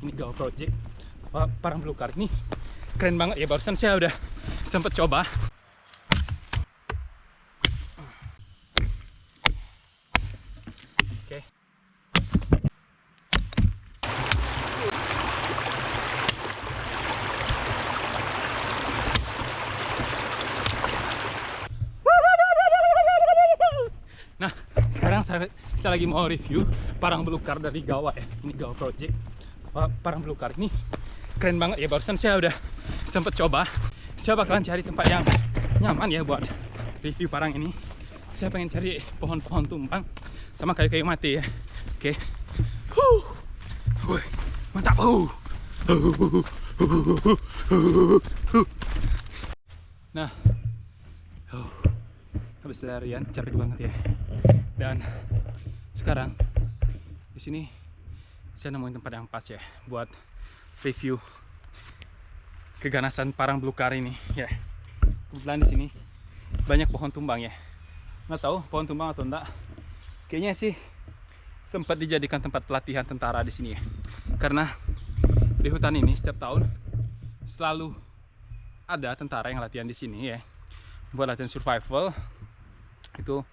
ini Gawa Project. Parang belukar ini keren banget ya, barusan saya udah sempet coba. Oke. Nah, sekarang saya lagi mau review parang belukar dari Gawa ya. Ini Gawa Project. Parang belukar ini keren banget ya, barusan saya udah sempet coba. Saya bakalan cari tempat yang nyaman ya buat review parang ini. Saya pengen cari pohon-pohon tumbang sama kayu-kayu mati ya. Oke. Mantap. Nah, habis larian capek banget ya. Dan sekarang di sini saya nemuin tempat yang pas ya buat review keganasan parang belukar ini ya. Kebetulan di sini banyak pohon tumbang ya. Nggak tahu pohon tumbang atau enggak. Kayaknya sih sempat dijadikan tempat pelatihan tentara di sini ya. Karena di hutan ini setiap tahun selalu ada tentara yang latihan di sini ya. Buat latihan survival itu.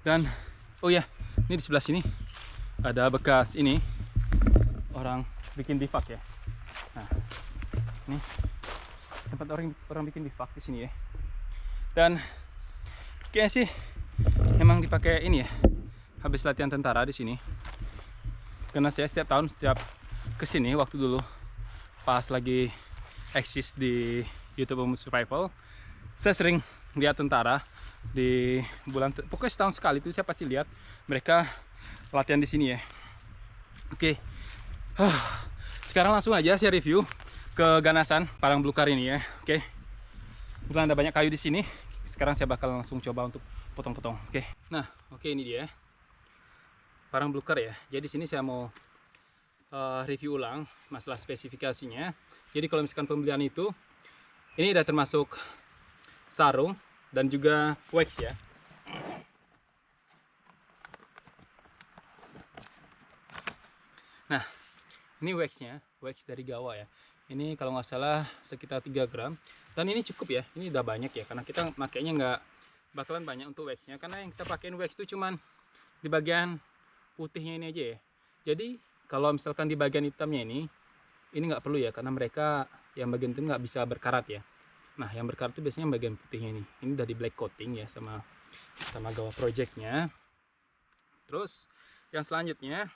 Dan oh ya, ini di sebelah sini ada bekas ini orang bikin bivak ya. Nah, ini tempat orang bikin bivak di sini ya. Dan kayaknya sih emang dipakai ini ya habis latihan tentara di sini. Karena saya setiap tahun setiap kesini waktu dulu pas lagi eksis di YouTube Survival, saya sering lihat tentara di bulan pokoknya setahun sekali itu saya pasti lihat mereka latihan di sini ya. Oke. Sekarang langsung aja saya review keganasan parang belukar ini ya. Oke. Kebetulan ada banyak kayu di sini. Sekarang saya bakal langsung coba untuk potong-potong. Oke. Nah, oke, ini dia parang belukar ya. Jadi sini saya mau review ulang masalah spesifikasinya. Jadi kalau misalkan pembelian itu ini udah termasuk sarung dan juga wax ya. Nah, ini waxnya, wax dari Gawa ya. Ini kalau nggak salah sekitar 3 gram. Dan ini cukup ya, ini udah banyak ya. Karena kita makainya nggak bakalan banyak untuk waxnya. Karena yang kita pakein wax itu cuman di bagian putihnya ini aja ya. Jadi kalau misalkan di bagian hitamnya ini nggak perlu ya. Karena mereka yang bagian itu nggak bisa berkarat ya. Nah, yang berkarat itu biasanya bagian putihnya ini. Ini udah di black coating ya sama Gawa Projectnya. Terus yang selanjutnya,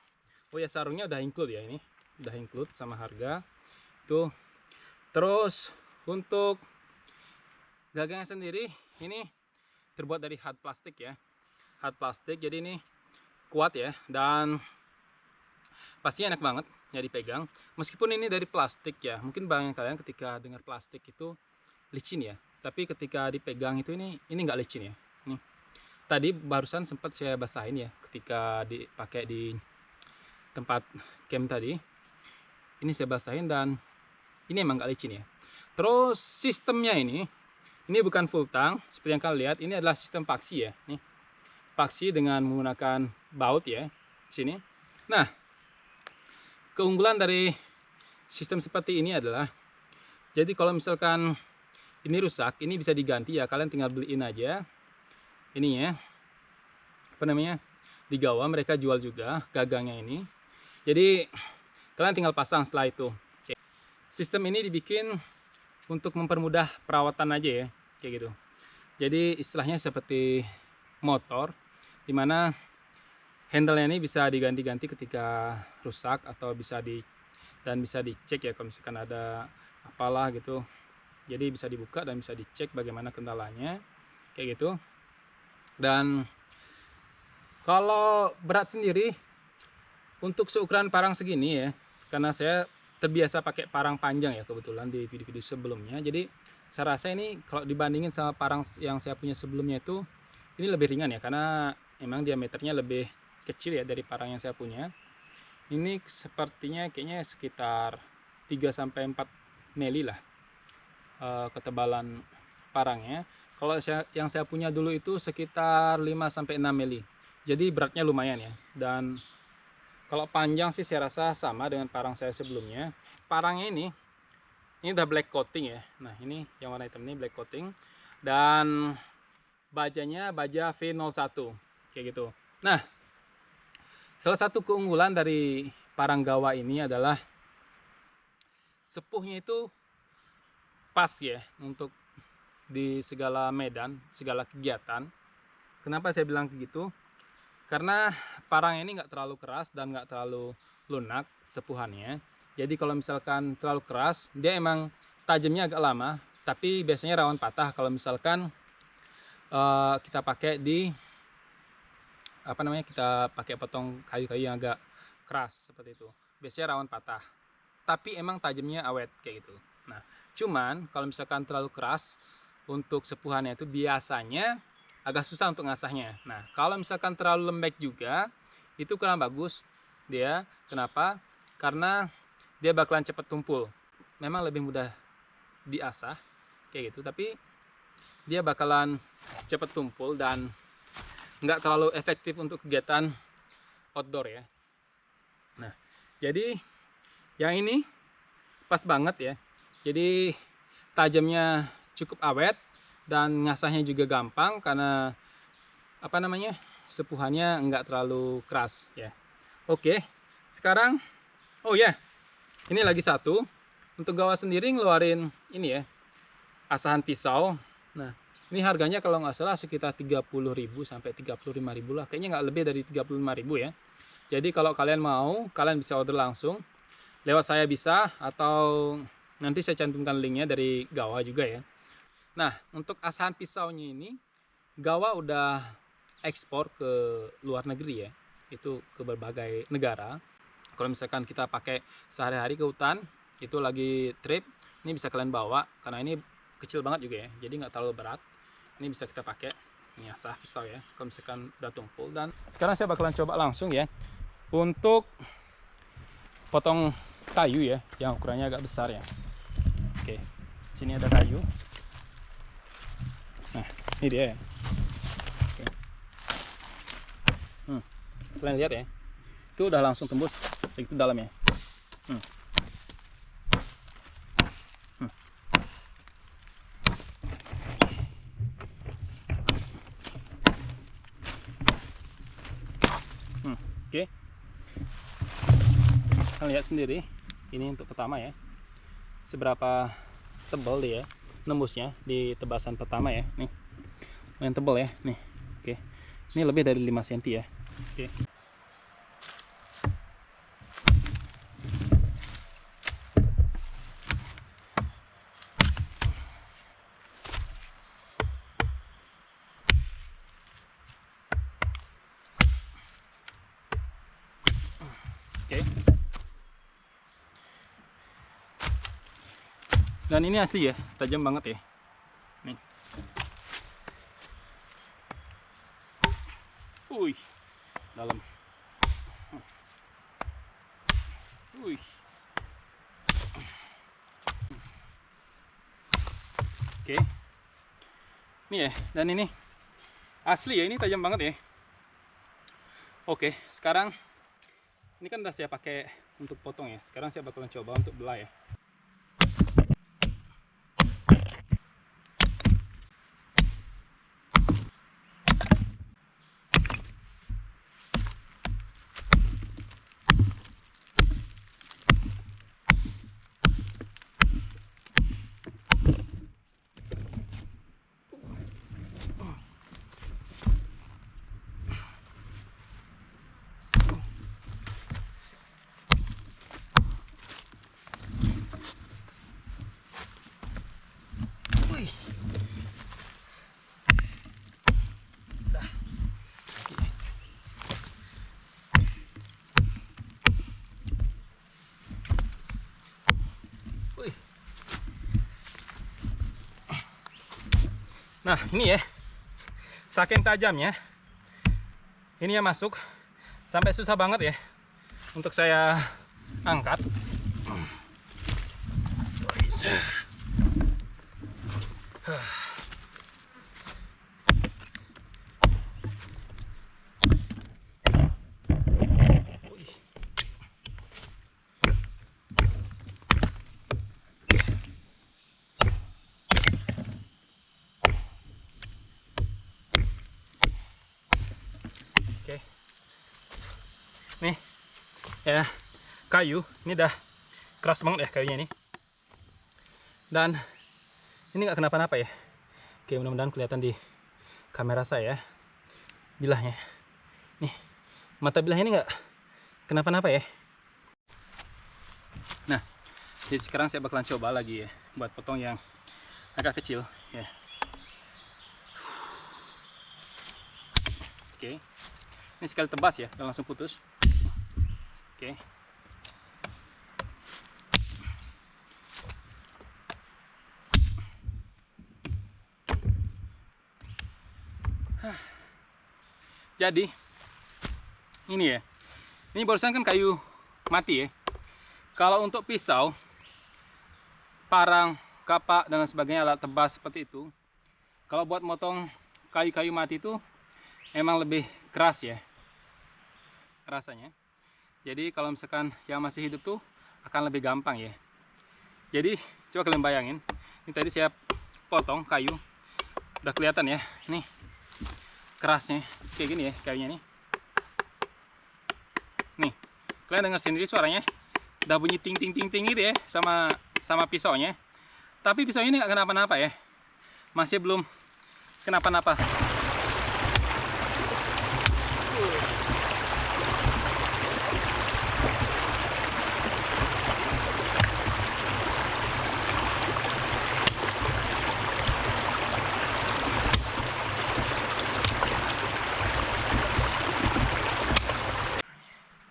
oh ya, sarungnya udah include ya, ini udah include sama harga tuh. Terus untuk gagangnya sendiri ini terbuat dari hard plastik ya, hard plastik. Jadi ini kuat ya dan pasti enak banget ya dipegang. Meskipun ini dari plastik ya, mungkin banyak kalian ketika dengar plastik itu licin ya, tapi ketika dipegang itu ini nggak licin ya. Nih, tadi barusan sempat saya basahin ya ketika dipakai di tempat camp tadi. Ini saya basahin dan ini emang nggak licin ya. Terus sistemnya ini bukan full tang seperti yang kalian lihat. Ini adalah sistem paksi ya. Nih, paksi dengan menggunakan baut ya sini. Nah, keunggulan dari sistem seperti ini adalah, jadi kalau misalkan ini rusak, ini bisa diganti ya. Kalian tinggal beliin aja ini ya. Apa namanya? Di Gawa mereka jual juga gagangnya ini. Jadi kalian tinggal pasang setelah itu. Oke. Sistem ini dibikin untuk mempermudah perawatan aja ya, kayak gitu. Jadi istilahnya seperti motor, dimana handle-nya ini bisa diganti-ganti ketika rusak atau bisa dicek ya kalau misalkan ada apalah gitu. Jadi bisa dibuka dan bisa dicek bagaimana kendalanya, kayak gitu. Dan kalau berat sendiri untuk seukuran parang segini ya, karena saya terbiasa pakai parang panjang ya kebetulan di video-video sebelumnya. Jadi saya rasa ini kalau dibandingin sama parang yang saya punya sebelumnya itu ini lebih ringan ya, karena memang diameternya lebih kecil ya dari parang yang saya punya. Ini sepertinya kayaknya sekitar 3-4 mili lah ketebalan parangnya. Kalau yang saya punya dulu itu sekitar 5-6 mili. Jadi beratnya lumayan ya. Dan Kalau panjang sih saya rasa sama dengan parang saya sebelumnya. Parangnya ini udah black coating ya. Nah ini yang warna hitam ini black coating. Dan bajanya baja V01 kayak gitu. Nah, salah satu keunggulan dari parang Gawa ini adalah sepuhnya itu pas ya untuk di segala medan, segala kegiatan. Kenapa saya bilang begitu? Karena parang ini nggak terlalu keras dan nggak terlalu lunak sepuhannya. Jadi kalau misalkan terlalu keras, dia emang tajamnya agak lama, tapi biasanya rawan patah kalau misalkan kita pakai di kita pakai potong kayu-kayu yang agak keras seperti itu. Biasanya rawan patah. Tapi emang tajamnya awet kayak gitu. Nah, cuman kalau misalkan terlalu keras untuk sepuhannya itu biasanya agak susah untuk ngasahnya. Nah, kalau misalkan terlalu lembek juga, itu kurang bagus dia. Kenapa? Karena dia bakalan cepat tumpul. Memang lebih mudah diasah kayak gitu, tapi dia bakalan cepat tumpul dan nggak terlalu efektif untuk kegiatan outdoor ya. Nah, jadi yang ini pas banget ya. Jadi tajamnya cukup awet dan ngasahnya juga gampang karena sepuhannya nggak terlalu keras ya. Oke, sekarang ini lagi satu. Untuk Gawa sendiri ngeluarin ini ya, asahan pisau. Nah, ini harganya kalau nggak salah sekitar 30.000 sampai 35.000 lah. Kayaknya nggak lebih dari 35.000 ya. Jadi kalau kalian mau, kalian bisa order langsung lewat saya bisa, atau nanti saya cantumkan linknya dari Gawa juga ya. Nah, untuk asahan pisaunya ini Gawa udah ekspor ke luar negeri ya, itu ke berbagai negara. Kalau misalkan kita pakai sehari-hari ke hutan, itu lagi trip, ini bisa kalian bawa karena ini kecil banget juga ya, jadi nggak terlalu berat. Ini bisa kita pakai, ini asah pisau ya, kalau misalkan udah tumpul. Dan sekarang saya bakalan coba langsung ya untuk potong kayu ya, yang ukurannya agak besar ya. Oke, sini ada kayu. Nah, ini dia ya. Oke. Kalian lihat ya, itu udah langsung tembus segitu dalamnya. Oke, kalian lihat sendiri, ini untuk pertama ya, seberapa tebal dia nembusnya di tebasan pertama ya. Nih, lumayan tebal ya nih. Oke, ini lebih dari 5 cm ya. Oke. Oke. Dan ini asli ya, tajam banget ya. Nih. Wih, dalam. Wih. Oke. Ini ya, dan ini asli ya, ini tajam banget ya. Oke, sekarang ini kan udah saya pakai untuk potong ya. Sekarang saya bakalan coba untuk belah ya. Nah ini ya, saking tajamnya ini yang masuk sampai susah banget ya untuk saya angkat. ya kayu. Ini dah keras banget ya kayunya ini. Dan ini nggak kenapa-napa ya. Oke, mudah-mudahan kelihatan di kamera saya bilahnya. Nih, mata bilah ini nggak kenapa-napa ya. Nah, jadi sekarang saya bakalan coba lagi ya buat potong yang agak kecil ya. Oke, ini sekali tebas ya, dan langsung putus. Oke. Jadi ini ya, ini barusan kan kayu mati ya. Kalau untuk pisau, parang, kapak dan sebagainya, alat tebas seperti itu, kalau buat motong kayu-kayu mati itu emang lebih keras ya rasanya. Jadi kalau misalkan yang masih hidup tuh akan lebih gampang ya. Jadi coba kalian bayangin, ini tadi saya potong kayu, udah kelihatan ya, nih kerasnya kayak gini ya kayunya nih. Nih, kalian dengar sendiri suaranya, udah bunyi ting ting ting ting gitu ya sama pisaunya. Tapi pisau ini nggak kenapa-napa ya, masih belum kenapa-napa.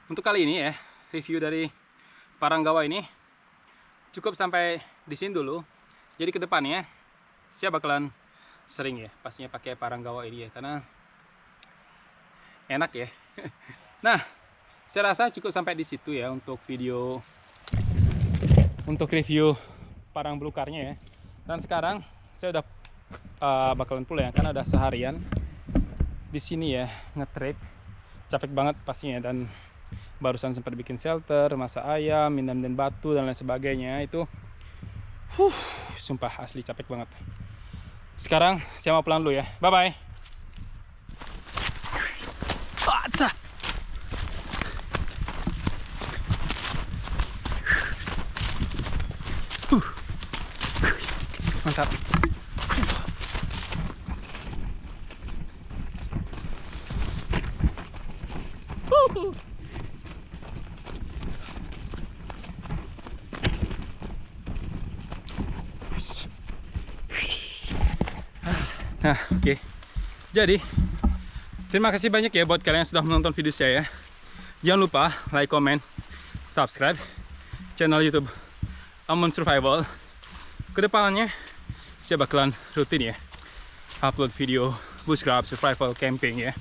Untuk kali ini ya, review dari parang gawai ini cukup sampai di sini dulu. Jadi kedepannya saya bakalan sering ya pastinya pakai parang gawai ini ya, karena enak ya. Nah, saya rasa cukup sampai di situ ya untuk video, untuk review parang belukarnya ya. Dan sekarang saya udah bakalan pulang ya, karena udah seharian di sini ya nge-trek, capek banget pastinya. Dan barusan sempat bikin shelter, masak ayam, minum dan batu dan lain sebagainya. Itu sumpah asli capek banget. Sekarang saya mau pulang dulu ya, bye bye. Mantap. Nah, oke. Jadi, terima kasih banyak ya buat kalian yang sudah menonton video saya. Jangan lupa like, comment, subscribe channel YouTube Amun Survival. Kedepannya saya bakalan rutin ya upload video bushcraft survival camping ya.